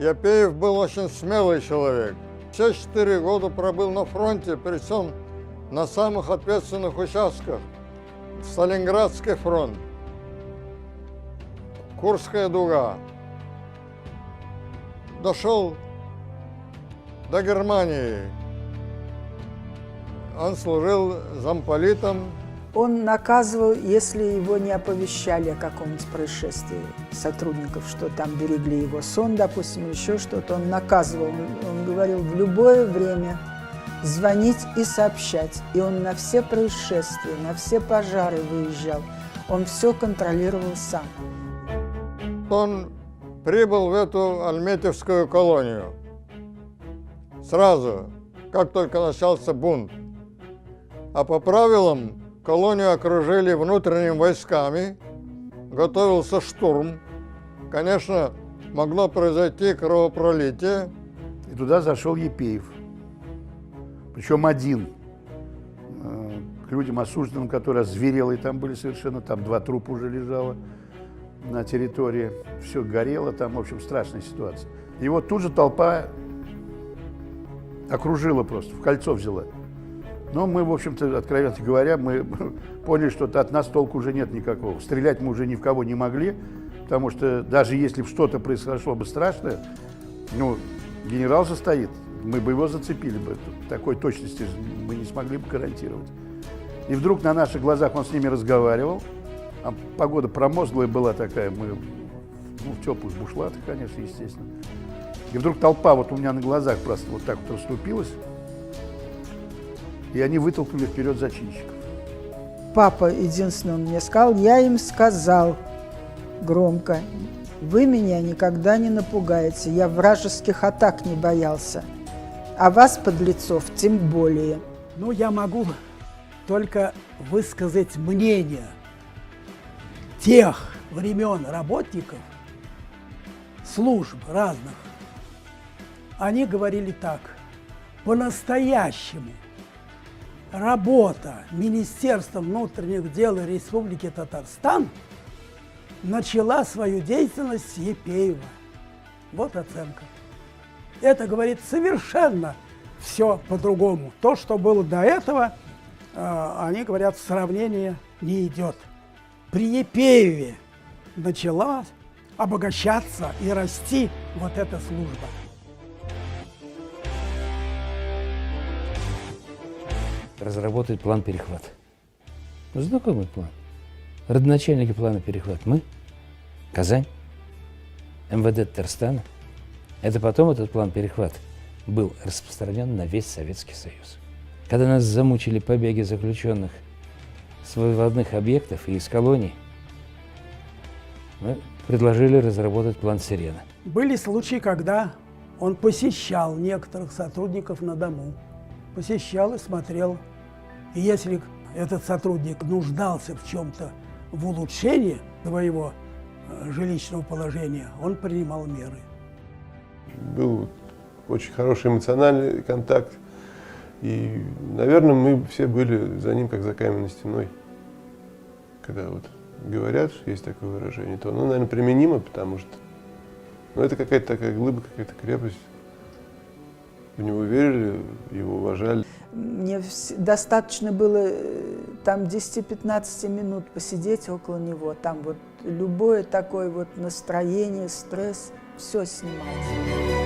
Япеев был очень смелый человек. Все 4 года пробыл на фронте, причем на самых ответственных участках. Сталинградский фронт, Курская дуга. Дошел до Германии. Он служил замполитом. Он наказывал, если его не оповещали о каком-нибудь происшествии сотрудников, что там берегли его сон, допустим, или еще что-то. Он наказывал, он говорил в любое время звонить и сообщать. И он на все происшествия, на все пожары выезжал. Он все контролировал сам. Он прибыл в эту Альметьевскую колонию сразу, как только начался бунт. А по правилам колонию окружили внутренними войсками, готовился штурм. Конечно, могло произойти кровопролитие. И туда зашел Япеев. Причем один. К людям осужденным, которые озверелые там были совершенно. Там 2 трупа уже лежало на территории. Все горело, там, в общем, страшная ситуация. И вот тут же толпа окружила просто, в кольцо взяла. Но мы, в общем-то, откровенно говоря, мы поняли, что от нас толку уже нет никакого. Стрелять мы уже ни в кого не могли, потому что даже если бы что-то произошло бы страшное, ну, генерал же стоит, мы бы его зацепили бы. Такой точности мы не смогли бы гарантировать. И вдруг на наших глазах он с ними разговаривал. А погода промозглая была такая, мы в теплых бушлатах, конечно, естественно. И вдруг толпа вот у меня на глазах просто вот так вот расступилась. И они вытолкнули вперед зачинщиков. Папа, единственное, он мне сказал, я им сказал громко, вы меня никогда не напугаете, я вражеских атак не боялся, а вас, подлецов, тем более. Ну, я могу только высказать мнение тех времен работников, служб разных. Они говорили так, по-настоящему работа Министерства внутренних дел Республики Татарстан начала свою деятельность с Япеева. Вот оценка. Это говорит совершенно все по-другому. То, что было до этого, они говорят, в сравнении не идет. При Япееве начала обогащаться и расти вот эта служба. Разработать план перехвата. Ну, знакомый план. Родоначальники плана перехвата мы, Казань, МВД Татарстана. Это потом этот план перехвата был распространен на весь Советский Союз. Когда нас замучили побеги заключенных с выводных объектов и из колоний, мы предложили разработать план «Сирена». Были случаи, когда он посещал некоторых сотрудников на дому. Посещал и смотрел. И если этот сотрудник нуждался в чем-то, в улучшении своего жилищного положения, он принимал меры. Был очень хороший эмоциональный контакт. И, наверное, мы все были за ним, как за каменной стеной. Когда вот говорят, что есть такое выражение, то оно, наверное, применимо, потому что это какая-то такая глыба, какая-то крепость. В него верили, его уважали. Мне достаточно было там 10-15 минут посидеть около него. Там вот любое такое вот настроение, стресс, все снималось.